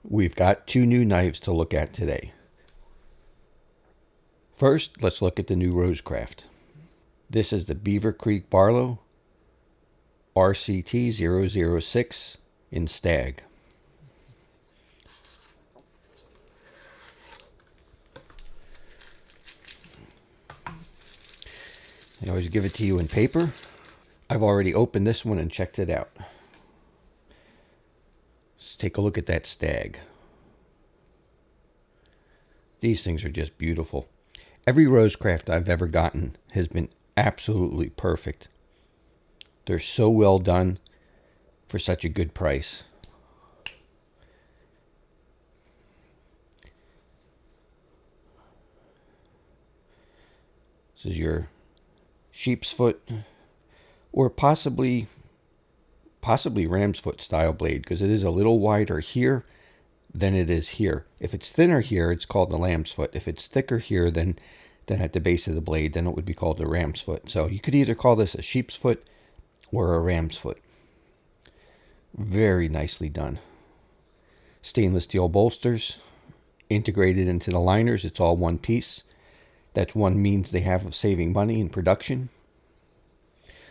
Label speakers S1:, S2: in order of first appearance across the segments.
S1: We've got two new knives to look at today. First, let's look at the new Rosecraft. This is the Beaver Creek Barlow RCT 006 in Stag. I always give it to you in paper. I've already opened this one and checked it out. Let's take a look at that Stag. These things are just beautiful. Every Rosecraft I've ever gotten has been absolutely perfect. They're so well done for such a good price. This is your sheep's foot or possibly ram's foot style blade, because it is a little wider here than it is here. If it's thinner here, it's called the lamb's foot. If it's thicker here than at the base of the blade, then it would be called the ram's foot. So you could either call this a sheep's foot or a ram's foot. Very nicely done. Stainless steel bolsters integrated into the liners. It's all one piece. That's one means they have of saving money in production.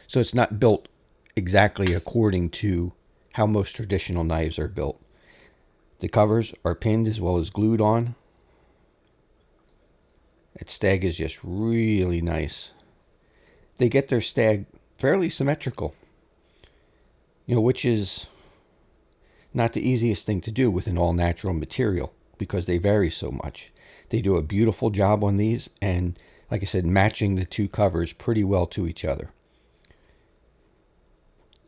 S1: So it's not built exactly according to how most traditional knives are built. The covers are pinned as well as glued on. That Stag is just really nice. They get their Stag fairly symmetrical, which is not the easiest thing to do with an all-natural material because they vary so much. They do a beautiful job on these, and like I said, matching the two covers pretty well to each other.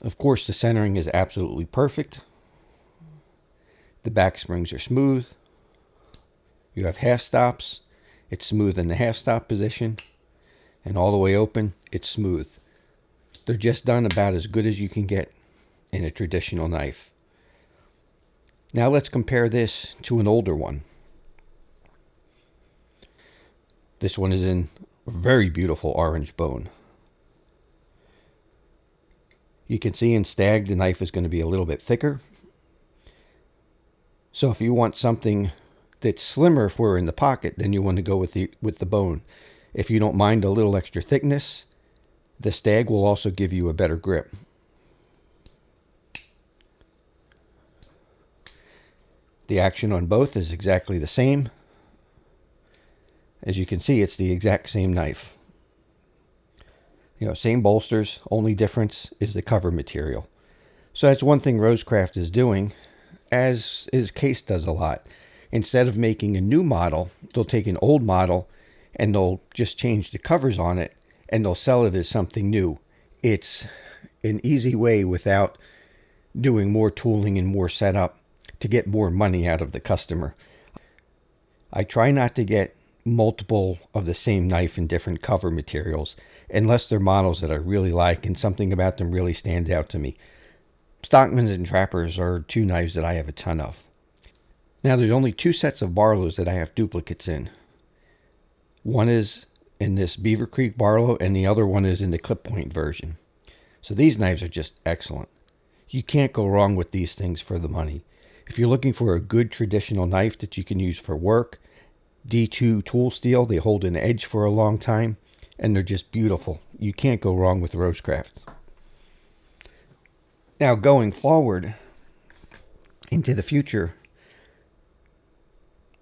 S1: Of course, the centering is absolutely perfect. The back springs are smooth. You have half stops. It's smooth in the half stop position. And all the way open, it's smooth. They're just done about as good as you can get in a traditional knife. Now let's compare this to an older one. This one is in a very beautiful orange bone. You can see in Stag the knife is going to be a little bit thicker. So if you want something that's slimmer for in the pocket, then you want to go with the bone. If you don't mind a little extra thickness, the Stag will also give you a better grip. The action on both is exactly the same. As you can see, it's the exact same knife. Same bolsters, only difference is the cover material. So that's one thing Rosecraft is doing, as is Case does a lot. Instead of making a new model, they'll take an old model and they'll just change the covers on it and they'll sell it as something new. It's an easy way without doing more tooling and more setup to get more money out of the customer. I try not to get multiple of the same knife in different cover materials unless they're models that I really like and something about them really stands out to me. Stockmans and Trappers are two knives that I have a ton of. Now there's only two sets of Barlows that I have duplicates in. One is in this Beaver Creek Barlow and the other one is in the clip point version. So these knives are just excellent. You can't go wrong with these things for the money. If you're looking for a good traditional knife that you can use for work, D2 tool steel, they hold an edge for a long time and they're just beautiful. You can't go wrong with Rosecraft. Now going forward into the future,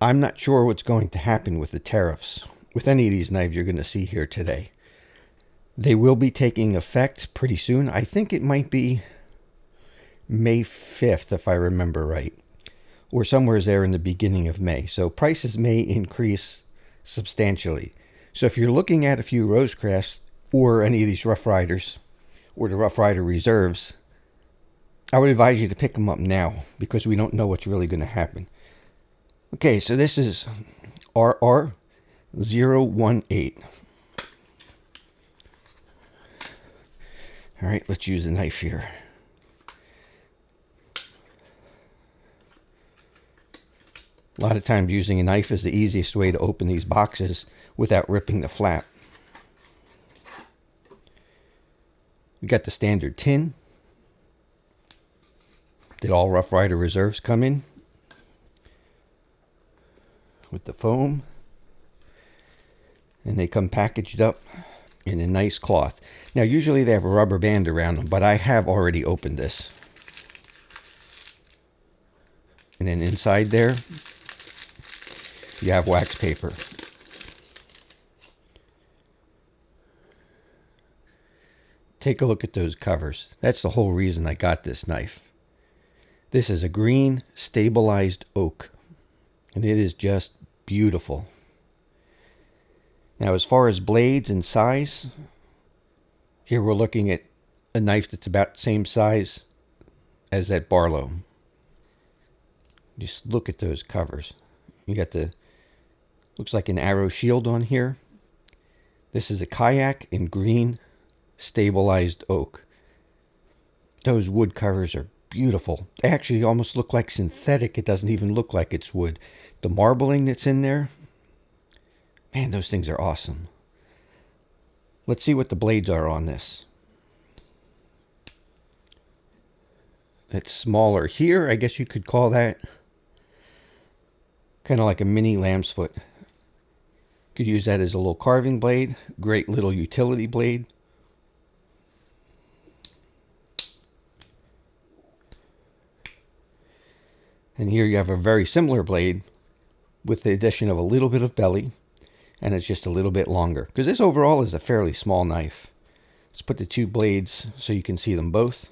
S1: I'm not sure what's going to happen with the tariffs with any of these knives you're going to see here today. They will be taking effect pretty soon. I think it might be May 5th, if I remember right, or somewhere there in the beginning of May. So prices may increase substantially. So if you're looking at a few Rosecrafts or any of these Rough Riders or the Rough Rider Reserves, I would advise you to pick them up now because we don't know what's really going to happen. Okay, so this is RR018. All right, let's use the knife here. A lot of times using a knife is the easiest way to open these boxes without ripping the flap. We got the standard tin that all Rough Rider Reserves come in. with the foam. And they come packaged up in a nice cloth. Now usually they have a rubber band around them, but I have already opened this. And then inside there, you have wax paper. Take a look at those covers. That's the whole reason I got this knife. This is a green stabilized oak, and it is just beautiful. Now, as far as blades and size, here we're looking at a knife that's about the same size as that Barlow. Just look at those covers. You got the, looks like an arrow shield on here. This is a Kayak in green stabilized oak. Those wood covers are beautiful. They actually almost look like synthetic. It doesn't even look like it's wood. The marbling that's in there, man, those things are awesome. Let's see what the blades are on this. It's smaller here. I guess you could call that kind of like a mini lamb's foot. Could use that as a little carving blade. Great little utility blade. And here you have a very similar blade with the addition of a little bit of belly, and it's just a little bit longer. Because this overall is a fairly small knife. Let's put the two blades so you can see them both.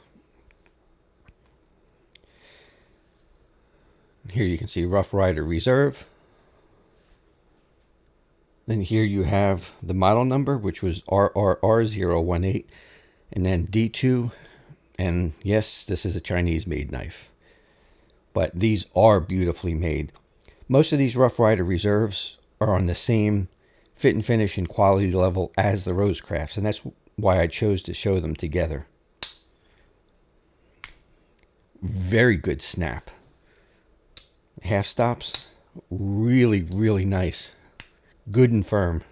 S1: Here you can see Rough Ryder Reserve. Then here you have the model number, which was RRR018, and then D2. And yes, this is a Chinese-made knife. But these are beautifully made. Most of these Rough Ryder Reserves are on the same fit and finish and quality level as the Rosecrafts, and that's why I chose to show them together. Very good snap. Half stops, really, really nice. Good and firm.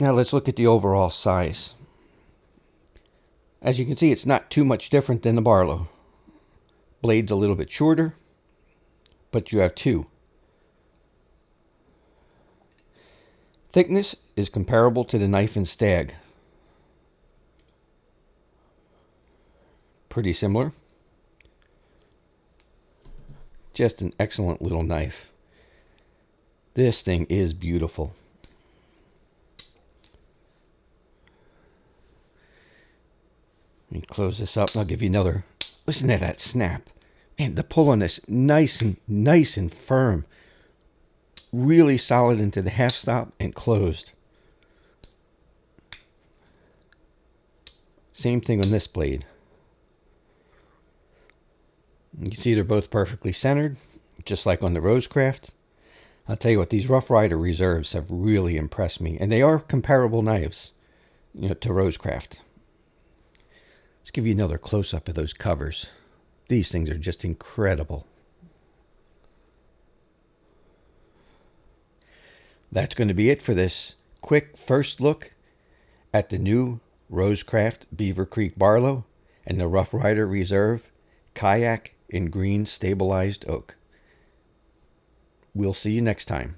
S1: Now let's look at the overall size. As you can see, it's not too much different than the Barlow. Blade's a little bit shorter, but you have two. Thickness is comparable to the knife in Stag. Pretty similar. Just an excellent little knife. This thing is beautiful. Let me close this up and I'll give you another. Listen to that snap. Man, the pull on this nice and firm. Really solid into the half stop and closed. Same thing on this blade. You can see they're both perfectly centered, just like on the Rosecraft. I'll tell you what, these Rough Ryder Reserves have really impressed me. And they are comparable knives, you know, to Rosecraft. Let's give you another close-up of those covers. These things are just incredible. That's going to be it for this quick first look at the new Rosecraft Beaver Creek Barlow and the Rough Ryder Reserve Kayak in green stabilized oak. We'll see you next time.